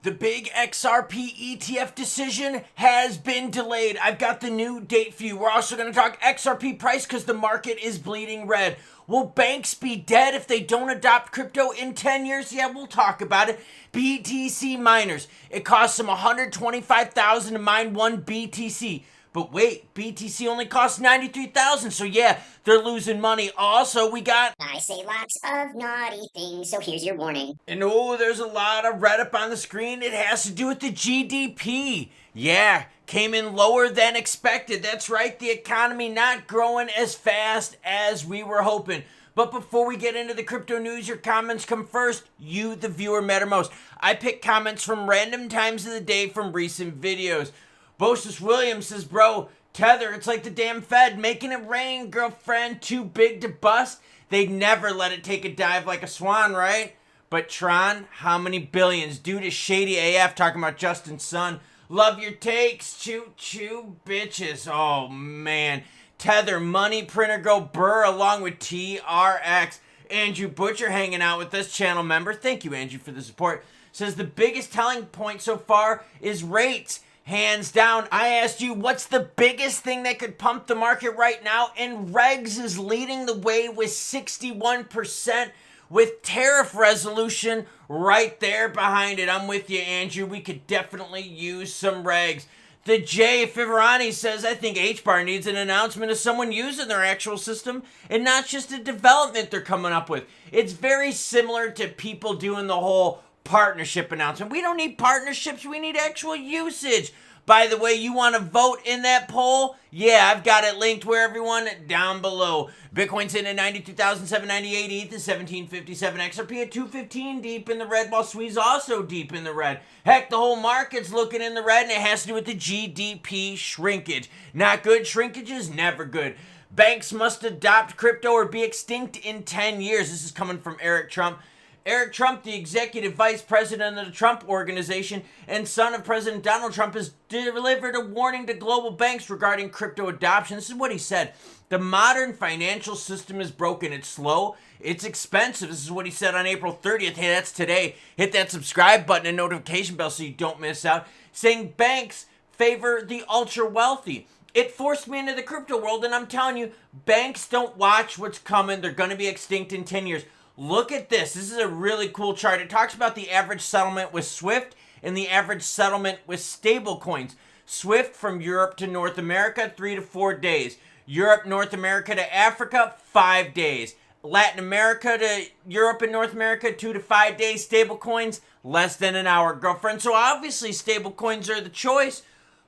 The big XRP ETF decision has been delayed. I've got the new date for you. We're also going to talk XRP price because the market is bleeding red. Will banks be dead if they don't adopt crypto in 10 years? Yeah, we'll talk about it. BTC miners. It costs them $125,000 to mine one BTC. But wait, BTC only costs $93,000, so yeah, they're losing money. Also, we got... I say lots of naughty things, so here's your warning. And oh, there's a lot of red up on the screen. It has to do with the GDP. Yeah, came in lower than expected. That's right, the economy not growing as fast as we were hoping. But before we get into the crypto news, your comments come first. You, the viewer, matter most. I pick comments from random times of the day from recent videos. Bosus Williams says, bro, Tether, it's like the damn Fed making it rain, girlfriend, too big to bust. They'd never let it take a dive like a swan, right? But Tron, how many billions? Dude is shady AF talking about Justin's son. Love your takes, choo choo bitches. Oh man. Tether, money printer go burr along with TRX. Andrew Butcher hanging out with us, channel member. Thank you, Andrew, for the support. Says the biggest telling point so far is rates. Hands down. I asked you, what's the biggest thing that could pump the market right now? And Regs is leading the way with 61% with tariff resolution right there behind it. I'm with you, Andrew. We could definitely use some Regs. The J. Fiverani says, I think HBAR needs an announcement of someone using their actual system and not just a development they're coming up with. It's very similar to people doing the whole partnership announcement. We don't need partnerships, we need actual usage. By the way, you want to vote in that poll? Yeah, I've got it linked where everyone down below. Bitcoin's in at 92,798, ETH is 1757, XRP at 215 deep in the red, while SWI's also deep in the red. Heck, the whole market's looking in the red, and it has to do with the GDP shrinkage. Not good. Shrinkage is never good. Banks must adopt crypto or be extinct in 10 years. This is coming from Eric Trump. Eric Trump, the executive vice president of the Trump Organization and son of President Donald Trump, has delivered a warning to global banks regarding crypto adoption. This is what he said. The modern financial system is broken. It's slow. It's expensive. This is what he said on April 30th. Hey, that's today. Hit that subscribe button and notification bell so you don't miss out. Saying banks favor the ultra wealthy. It forced me into the crypto world, and I'm telling you, banks don't watch what's coming. They're going to be extinct in 10 years. Look at this. This is a really cool chart. It talks about the average settlement with SWIFT and the average settlement with stablecoins. SWIFT from Europe to North America, 3 to 4 days. Europe, North America to Africa, 5 days. Latin America to Europe and North America, 2 to 5 days. Stablecoins, less than an hour, girlfriend. So obviously stablecoins are the choice.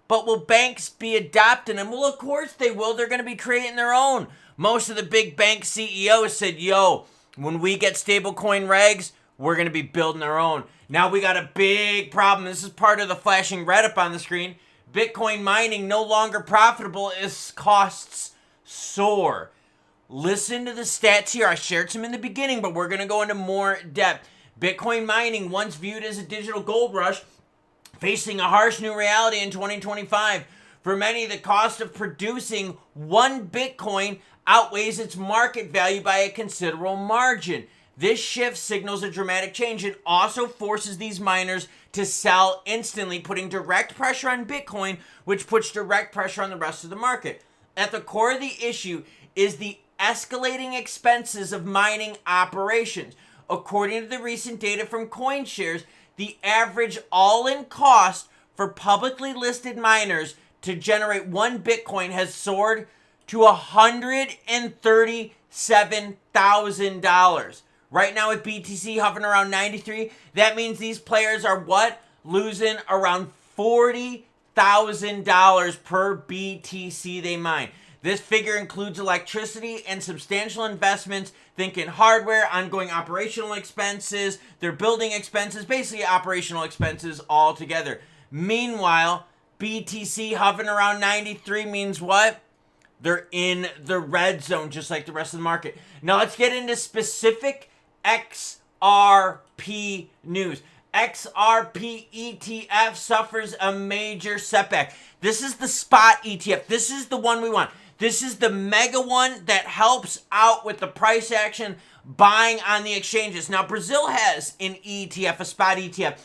But will banks be adopting them? Well, of course they will. They're going to be creating their own. Most of the big bank CEOs said, yo, when we get stablecoin regs, we're going to be building our own. Now we got a big problem. This is part of the flashing red up on the screen. Bitcoin mining no longer profitable as costs soar. Listen to the stats here. I shared some in the beginning, but we're going to go into more depth. Bitcoin mining, once viewed as a digital gold rush, facing a harsh new reality in 2025. For many, the cost of producing one Bitcoin outweighs its market value by a considerable margin. This shift signals a dramatic change and also forces these miners to sell instantly, putting direct pressure on Bitcoin, which puts direct pressure on the rest of the market. At the core of the issue is the escalating expenses of mining operations. According to the recent data from CoinShares, the average all-in cost for publicly listed miners to generate one Bitcoin has soared to $137,000. Right now with BTC hovering around 93, that means these players are what? Losing around $40,000 per BTC they mine. This figure includes electricity and substantial investments, thinking hardware, ongoing operational expenses, their building expenses, basically operational expenses all together. Meanwhile, BTC hovering around 93 means what? They're in the red zone, just like the rest of the market. Now let's get into specific XRP news. XRP ETF suffers a major setback. This is the spot ETF. This is the one we want. This is the mega one that helps out with the price action buying on the exchanges. Now, Brazil has an ETF, a spot ETF.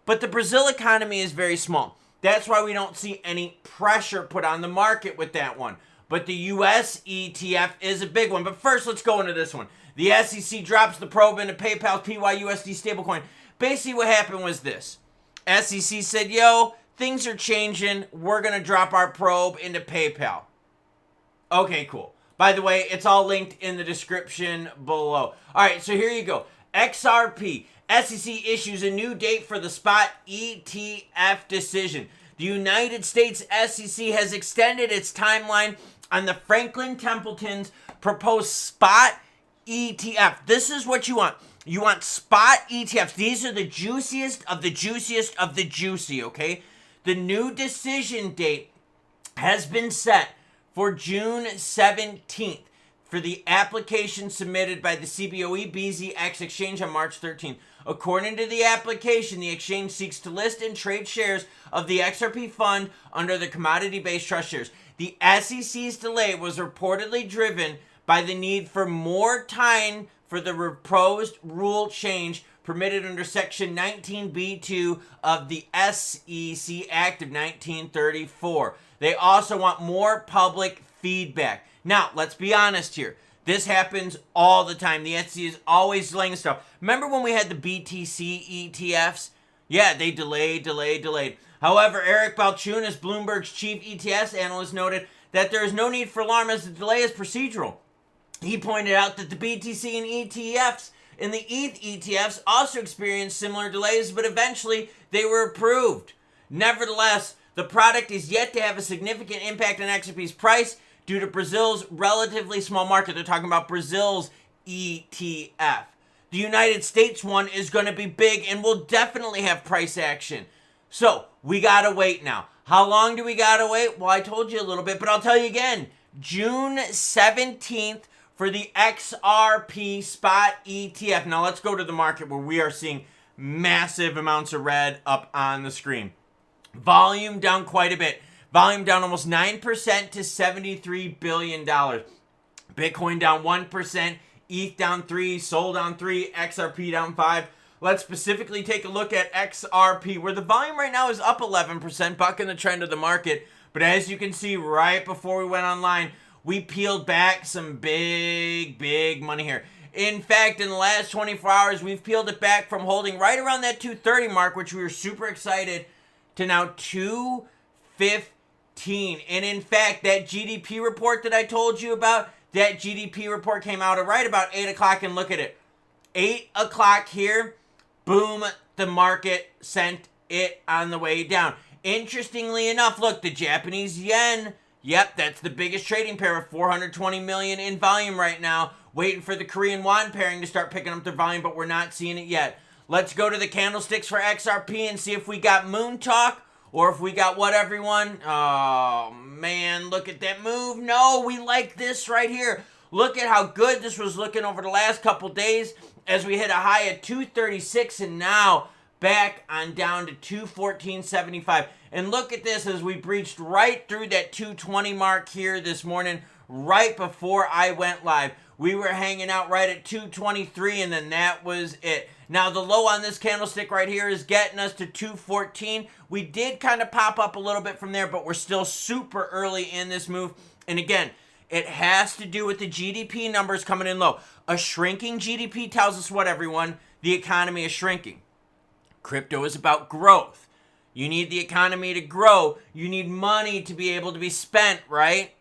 But the Brazil economy is very small. That's why we don't see any pressure put on the market with that one. But the US ETF is a big one. But first, let's go into this one. The SEC drops the probe into PayPal's PYUSD stablecoin. Basically, what happened was this. SEC said, yo, things are changing. We're going to drop our probe into PayPal. Okay, cool. By the way, it's all linked in the description below. All right, so here you go. XRP. SEC issues a new date for the spot ETF decision. The United States SEC has extended its timeline on the Franklin Templeton's proposed spot ETF. This is what you want. You want spot ETFs. These are the juiciest of the juiciest of the juicy, okay? The new decision date has been set for June 17th for the application submitted by the CBOE BZX exchange on March 13th. According to the application, the exchange seeks to list and trade shares of the XRP fund under the commodity-based trust shares. The SEC's delay was reportedly driven by the need for more time for the proposed rule change permitted under Section 19B2 of the SEC Act of 1934. They also want more public feedback. Now, let's be honest here. This happens all the time. The SEC is always delaying stuff. Remember when we had the BTC ETFs? Yeah, they delayed. However, Eric Balchunas, Bloomberg's chief ETS analyst, noted that there is no need for alarm as the delay is procedural. He pointed out that the BTC and ETFs and the ETH ETFs also experienced similar delays, but eventually they were approved. Nevertheless, the product is yet to have a significant impact on XRP's price due to Brazil's relatively small market. They're talking about Brazil's ETF. The United States one is going to be big and will definitely have price action. So, we got to wait now. How long do we got to wait? Well, I told you a little bit, but I'll tell you again. June 17th for the XRP spot ETF. Now, let's go to the market where we are seeing massive amounts of red up on the screen. Volume down quite a bit. Volume down almost 9% to $73 billion. Bitcoin down 1%, ETH down 3%, SOL down 3%, XRP down 5%. Let's specifically take a look at XRP, where the volume right now is up 11%, bucking the trend of the market. But as you can see, right before we went online, we peeled back some big money here. In fact, in the last 24 hours, we've peeled it back from holding right around that 230 mark, which we were super excited, to now 215. And in fact, that GDP report that I told you about, that GDP report came out at right about 8 o'clock, and look at it. 8 o'clock here, boom, the market sent it on the way down. Interestingly enough, look, the Japanese yen, yep, that's the biggest trading pair of 420 million in volume right now. Waiting for the Korean won pairing to start picking up their volume, but we're not seeing it yet. Let's go to the candlesticks for XRP and see if we got moon talk or if we got what, everyone? Oh, man, look at that move. No, we like this right here. Look at how good this was looking over the last couple days as we hit a high at 236 and now back on down to 214.75. And look at this as we breached right through that 220 mark here this morning, right before I went live. We were hanging out right at 223, and then that was it. Now, the low on this candlestick right here is getting us to 214. We did kind of pop up a little bit from there, but we're still super early in this move. And again, it has to do with the GDP numbers coming in low. A shrinking GDP tells us what, everyone? The economy is shrinking. Crypto is about growth. You need the economy to grow. You need money to be able to be spent, right?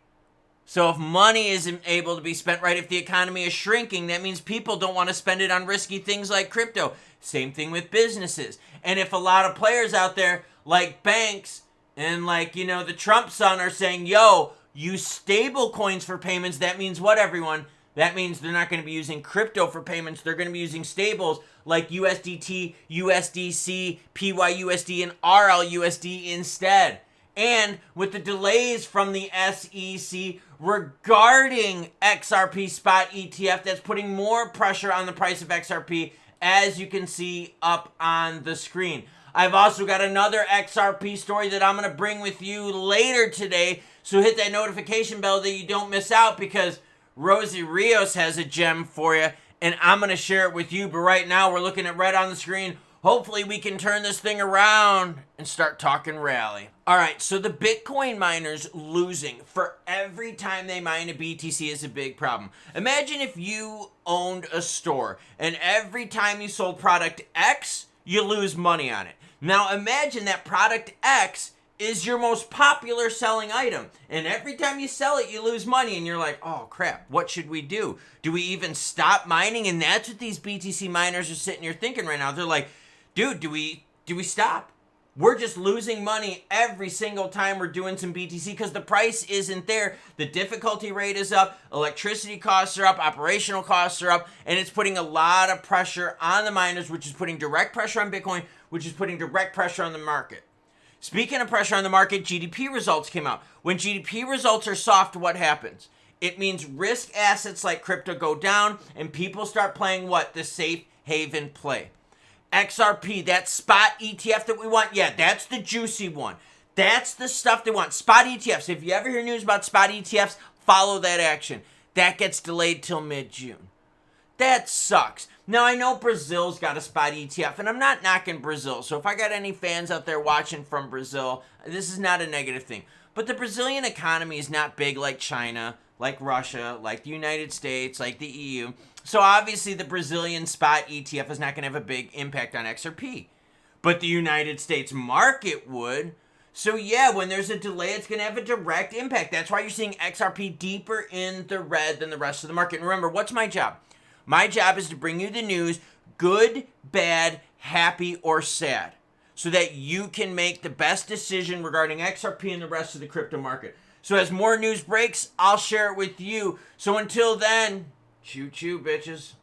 So if money isn't able to be spent right, if the economy is shrinking, that means people don't want to spend it on risky things like crypto. Same thing with businesses. And if a lot of players out there, like banks and like, the Trump son are saying, yo, use stable coins for payments, that means what, everyone? That means they're not going to be using crypto for payments. They're going to be using stables like USDT, USDC, PYUSD, and RLUSD instead. And with the delays from the SEC regarding XRP spot ETF, that's putting more pressure on the price of XRP, as you can see up on the screen. I've also got another XRP story that I'm going to bring with you later today, so hit that notification bell that you don't miss out, because Rosie Rios has a gem for you, and I'm going to share it with you. But right now, we're looking at red on the screen. Hopefully we can turn this thing around and start talking rally. All right, so the Bitcoin miners losing for every time they mine a BTC is a big problem. Imagine if you owned a store and every time you sold product X, you lose money on it. Now imagine that product X is your most popular selling item, and every time you sell it, you lose money, and you're like, oh crap, what should we do? Do we even stop mining? And that's what these BTC miners are sitting here thinking right now. They're like, dude, do we stop? We're just losing money every single time we're doing some BTC because the price isn't there. The difficulty rate is up, electricity costs are up, operational costs are up, and it's putting a lot of pressure on the miners, which is putting direct pressure on Bitcoin, which is putting direct pressure on the market. Speaking of pressure on the market, GDP results came out. When GDP results are soft, what happens? It means risk assets like crypto go down and people start playing what? The safe haven play. XRP, that spot ETF that we want, yeah, that's the juicy one. That's the stuff they want. Spot ETFs. If you ever hear news about spot ETFs, follow that action. That gets delayed till mid-June. That sucks. Now, I know Brazil's got a spot ETF, and I'm not knocking Brazil. So if I got any fans out there watching from Brazil, this is not a negative thing. But the Brazilian economy is not big like China, like Russia, like the United States, like the EU. So obviously the Brazilian spot ETF is not going to have a big impact on XRP. But the United States market would. So yeah, when there's a delay, it's going to have a direct impact. That's why you're seeing XRP deeper in the red than the rest of the market. And remember, what's my job? My job is to bring you the news, good, bad, happy, or sad, so that you can make the best decision regarding XRP and the rest of the crypto market. So as more news breaks, I'll share it with you. So until then, choo-choo, bitches.